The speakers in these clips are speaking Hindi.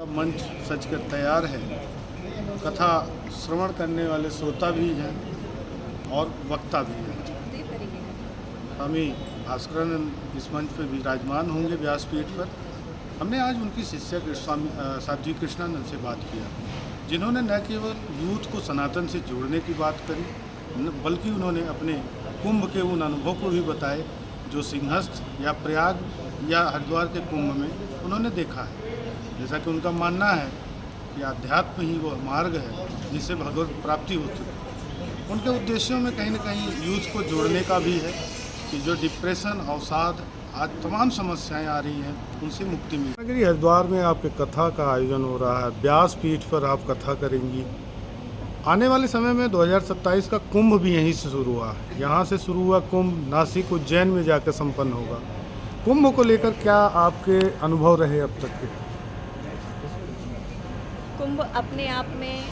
मंच सज कर तैयार है। कथा श्रवण करने वाले श्रोता भी हैं और वक्ता भी हैं। स्वामी भास्करानंद इस मंच पर विराजमान होंगे व्यासपीठ पर। हमने आज उनकी शिष्या स्वामी साध्वी कृष्णानंद से बात किया, जिन्होंने न केवल यूथ को सनातन से जोड़ने की बात करी, बल्कि उन्होंने अपने कुंभ के उन अनुभव को भी बताए जो सिंहस्थ या प्रयाग या हरिद्वार के कुंभ में उन्होंने देखा है। जैसा कि उनका मानना है कि अध्यात्म ही वो मार्ग है जिससे भगवत प्राप्ति होती है। उनके उद्देश्यों में कहीं न कहीं यूथ को जोड़ने का भी है कि जो डिप्रेशन, अवसाद, आज तमाम समस्याएं आ रही हैं, उनसे मुक्ति मिले। नगरी हरिद्वार में आपके कथा का आयोजन हो रहा है, व्यासपीठ पर आप कथा करेंगी। आने वाले समय में 2027 का कुंभ भी यहीं से शुरू हुआ। यहाँ से शुरू हुआ कुंभ नासिक उज्जैन में जाकर संपन्न होगा। कुंभ को लेकर क्या आपके अनुभव रहे अब तक के? कुंभ अपने आप में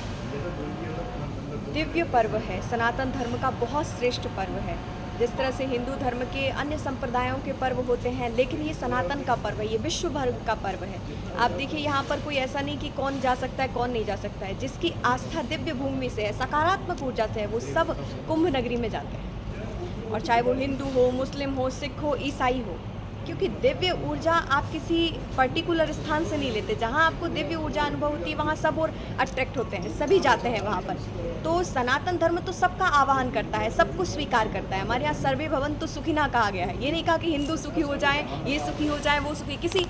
दिव्य पर्व है, सनातन धर्म का बहुत श्रेष्ठ पर्व है। जिस तरह से हिंदू धर्म के अन्य संप्रदायों के पर्व होते हैं, लेकिन ये सनातन का पर्व है, ये विश्व भर का पर्व है। आप देखिए यहाँ पर कोई ऐसा नहीं कि कौन जा सकता है कौन नहीं जा सकता है। जिसकी आस्था दिव्य भूमि से है, सकारात्मक ऊर्जा से है, वो सब कुंभ नगरी में जाते हैं। और चाहे वो हिंदू हो, मुस्लिम हो, सिख हो, ईसाई हो, क्योंकि दिव्य ऊर्जा आप किसी पर्टिकुलर स्थान से नहीं लेते। जहाँ आपको दिव्य ऊर्जा अनुभव होती है वहाँ सब और अट्रैक्ट होते हैं, सभी जाते हैं वहाँ पर। तो सनातन धर्म तो सबका आवाहन करता है, सबको स्वीकार करता है। हमारे यहाँ सर्वे भवन्तु सुखिनः कहा गया है। ये नहीं कहा कि हिंदू सुखी हो जाए, ये सुखी हो जाए, वो सुखी, किसी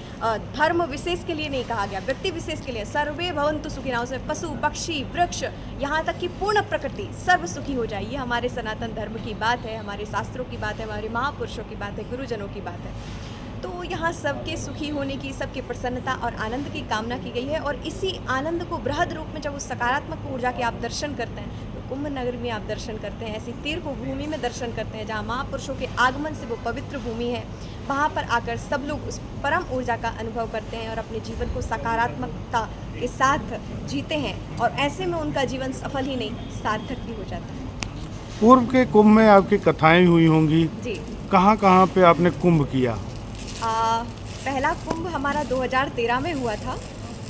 धर्म विशेष के लिए नहीं कहा गया, व्यक्ति विशेष के लिए। सर्वे भवन्तु सुखिनः, उसमें पशु, पक्षी, वृक्ष, यहाँ तक कि पूर्ण प्रकृति सर्व सुखी हो जाए। ये हमारे सनातन धर्म की बात है, हमारे शास्त्रों की बात है, हमारे महापुरुषों की बात है, गुरुजनों की बात है। तो यहाँ सबके सुखी होने की, सबकी प्रसन्नता और आनंद की कामना की गई है। और इसी आनंद को बृहद रूप में जब उस सकारात्मक ऊर्जा के आप दर्शन करते हैं, तो कुंभ नगर में आप दर्शन करते हैं, ऐसी तीर्थ भूमि में दर्शन करते हैं जहाँ महापुरुषों के आगमन से वो पवित्र भूमि है। वहाँ पर आकर सब लोग उस परम ऊर्जा का अनुभव करते हैं और अपने जीवन को सकारात्मकता के साथ जीते हैं। और ऐसे में उनका जीवन सफल ही नहीं, सार्थक भी हो जाता है। पूर्व के कुंभ में आपकी कथाएँ हुई होंगी जी। कहाँ कहाँ पे आपने कुंभ किया? पहला कुंभ हमारा 2013 में हुआ था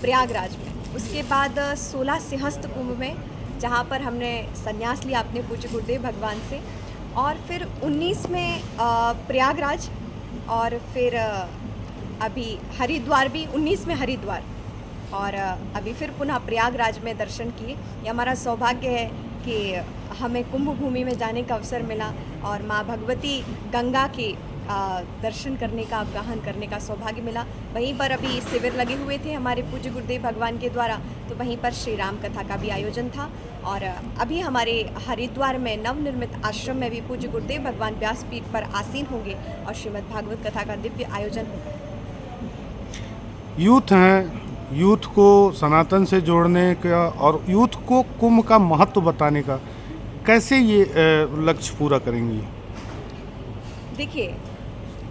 प्रयागराज में। उसके बाद 16 सिंहस्थ कुंभ में, जहाँ पर हमने संन्यास लिया अपने पूज्य गुरुदेव भगवान से। और फिर 19 में प्रयागराज, और फिर अभी हरिद्वार भी, 19 में हरिद्वार, और अभी फिर पुनः प्रयागराज में दर्शन किए। ये हमारा सौभाग्य है कि हमें कुंभ भूमि में जाने का अवसर मिला और माँ भगवती गंगा के दर्शन करने का, अवगाहन करने का सौभाग्य मिला। वहीं पर अभी शिविर लगे हुए थे हमारे पूज्य गुरुदेव भगवान के द्वारा, तो वहीं पर श्री राम कथा का भी आयोजन था। और अभी हमारे हरिद्वार में नवनिर्मित आश्रम में भी पूज्य गुरुदेव भगवान व्यासपीठ पर आसीन होंगे और श्रीमद् भागवत कथा का दिव्य आयोजन होगा। यूथ हैं, यूथ को सनातन से जोड़ने का और यूथ को कुंभ का महत्व बताने का, कैसे ये लक्ष्य पूरा करेंगी? देखिए,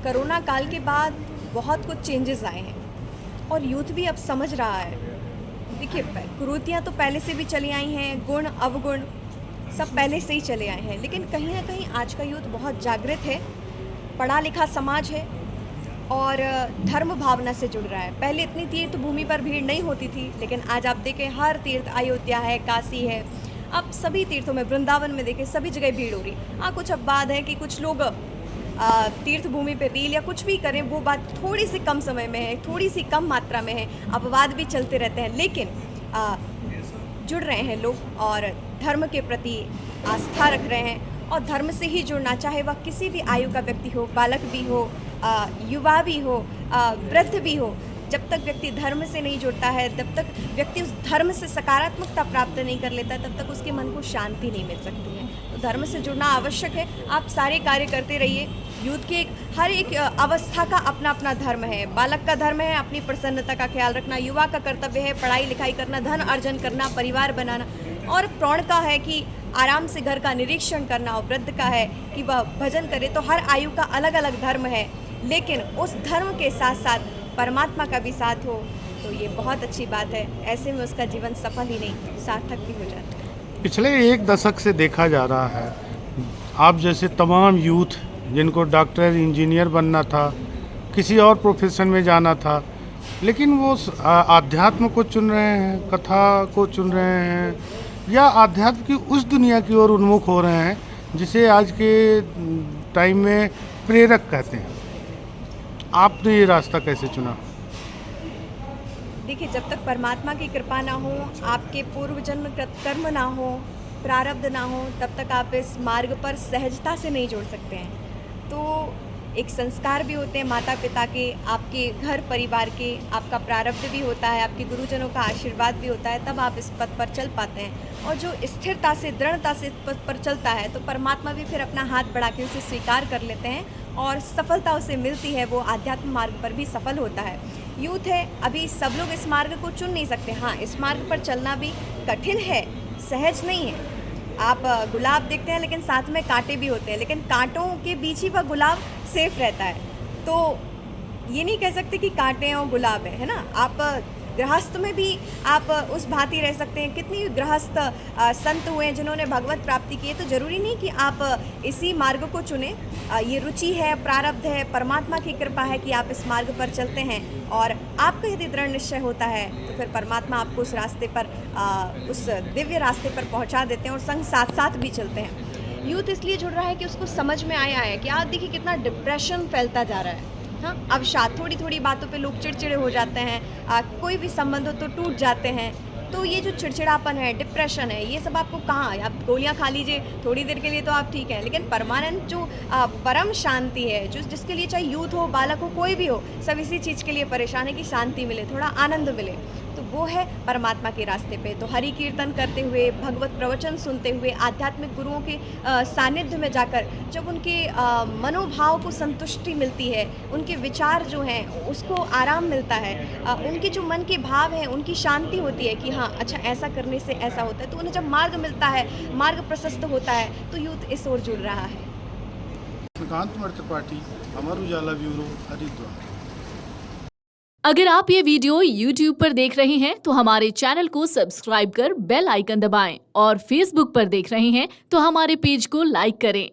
कोरोना काल के बाद बहुत कुछ चेंजेस आए हैं और यूथ भी अब समझ रहा है। देखिए, कुरीतियाँ तो पहले से भी चली आई हैं, गुण अवगुण सब पहले से ही चले आए हैं, लेकिन कहीं ना कहीं आज का यूथ बहुत जागृत है, पढ़ा लिखा समाज है और धर्म भावना से जुड़ रहा है। पहले इतनी तीर्थ भूमि पर भीड़ नहीं होती थी, लेकिन आज आप देखें हर तीर्थ, अयोध्या है, काशी है, अब सभी तीर्थों में, वृंदावन में देखें सभी जगह भीड़ हो रही। हाँ, कुछ अब बात है कि कुछ लोग तीर्थ भूमि पे रील या कुछ भी करें, वो बात थोड़ी सी कम समय में है, थोड़ी सी कम मात्रा में है, अपवाद भी चलते रहते हैं, लेकिन जुड़ रहे हैं लोग और धर्म के प्रति आस्था रख रहे हैं। और धर्म से ही जुड़ना, चाहे वह किसी भी आयु का व्यक्ति हो, बालक भी हो, युवा भी हो, वृद्ध भी हो, जब तक व्यक्ति धर्म से नहीं जुड़ता है, जब तक व्यक्ति उस धर्म से सकारात्मकता प्राप्त नहीं कर लेता, तब तक उसके मन को शांति नहीं मिल सकती है। तो धर्म से जुड़ना आवश्यक है। आप सारे कार्य करते रहिए। यूथ के हर एक अवस्था का अपना अपना धर्म है। बालक का धर्म है अपनी प्रसन्नता का ख्याल रखना, युवा का कर्तव्य है पढ़ाई लिखाई करना, धन अर्जन करना, परिवार बनाना, और प्रौढ़ का है कि आराम से घर का निरीक्षण करना, और वृद्ध का है कि वह भजन करे। तो हर आयु का अलग अलग धर्म है, लेकिन उस धर्म के साथ साथ परमात्मा का भी साथ हो तो ये बहुत अच्छी बात है। ऐसे में उसका जीवन सफल ही नहीं सार्थक भी हो जाता है। पिछले एक दशक से देखा जा रहा है, आप जैसे तमाम यूथ जिनको डॉक्टर इंजीनियर बनना था, किसी और प्रोफेशन में जाना था, लेकिन वो आध्यात्म को चुन रहे हैं, कथा को चुन रहे हैं, या आध्यात्म की उस दुनिया की ओर उन्मुख हो रहे हैं जिसे आज के टाइम में प्रेरक कहते हैं। आपने ये रास्ता कैसे चुना? देखिए, जब तक परमात्मा की कृपा ना हो, आपके पूर्व जन्म कर्म ना हो, प्रारब्ध ना हो, तब तक आप इस मार्ग पर सहजता से नहीं जुड़ सकते हैं। तो एक संस्कार भी होते हैं माता पिता के, आपके घर परिवार के, आपका प्रारब्ध भी होता है, आपके गुरुजनों का आशीर्वाद भी होता है, तब आप इस पथ पर चल पाते हैं। और जो स्थिरता से, दृढ़ता से इस पथ पर चलता है, तो परमात्मा भी फिर अपना हाथ बढ़ा के उसे स्वीकार कर लेते हैं और सफलता उसे मिलती है, वो आध्यात्म मार्ग पर भी सफल होता है। यूथ है, अभी सब लोग इस मार्ग को चुन नहीं सकते। हाँ, इस मार्ग पर चलना भी कठिन है, सहज नहीं है। आप गुलाब देखते हैं लेकिन साथ में कांटे भी होते हैं, लेकिन कांटों के बीच ही वह गुलाब सेफ रहता है। तो ये नहीं कह सकते कि कांटे हैं और गुलाब है ना। आप गृहस्थ में भी आप उस भांति रह सकते हैं। कितनी गृहस्थ संत हुए हैं जिन्होंने भगवत प्राप्ति की है। तो ज़रूरी नहीं कि आप इसी मार्ग को चुनें। ये रुचि है, प्रारब्ध है, परमात्मा की कृपा है कि आप इस मार्ग पर चलते हैं, और आपका यदि दृढ़ निश्चय होता है तो फिर परमात्मा आपको उस रास्ते पर, उस दिव्य रास्ते पर पहुंचा देते हैं और संग साथ साथ भी चलते हैं। यूथ इसलिए जुड़ रहा है कि उसको समझ में आया है कि आप देखिए कितना डिप्रेशन फैलता जा रहा है। हाँ, अब थोड़ी थोड़ी बातों पे लोग चिड़चिड़े हो जाते हैं, कोई भी संबंध हो तो टूट जाते हैं। तो ये जो चिड़चिड़ापन है, डिप्रेशन है, ये सब आपको कहाँ, आप गोलियां खा लीजिए थोड़ी देर के लिए तो आप ठीक हैं, लेकिन परमानेंट जो परम शांति है, जो जिसके लिए चाहे यूथ हो, बालक हो, कोई भी हो, सब इसी चीज़ के लिए परेशान है कि शांति मिले, थोड़ा आनंद मिले। तो वो है परमात्मा के रास्ते पे। तो हरि कीर्तन करते हुए, भगवत प्रवचन सुनते हुए, आध्यात्मिक गुरुओं के सानिध्य में जाकर जब उनके मनोभाव को संतुष्टि मिलती है, उनके विचार जो हैं उसको आराम मिलता है, उनके जो मन के भाव हैं उनकी शांति होती है कि हाँ अच्छा ऐसा करने से ऐसा होता है। तो उन्हें जब मार्ग मिलता है, मार्ग प्रशस्त होता है, तो यूथ इस ओर जुड़ रहा है। श्रीकांत त्रिपाठी, अमर उजाला ब्यूरो, हरिद्वार। अगर आप ये वीडियो YouTube पर देख रहे हैं तो हमारे चैनल को सब्सक्राइब कर बेल आइकन दबाएं, और Facebook पर देख रहे हैं तो हमारे पेज को लाइक करें।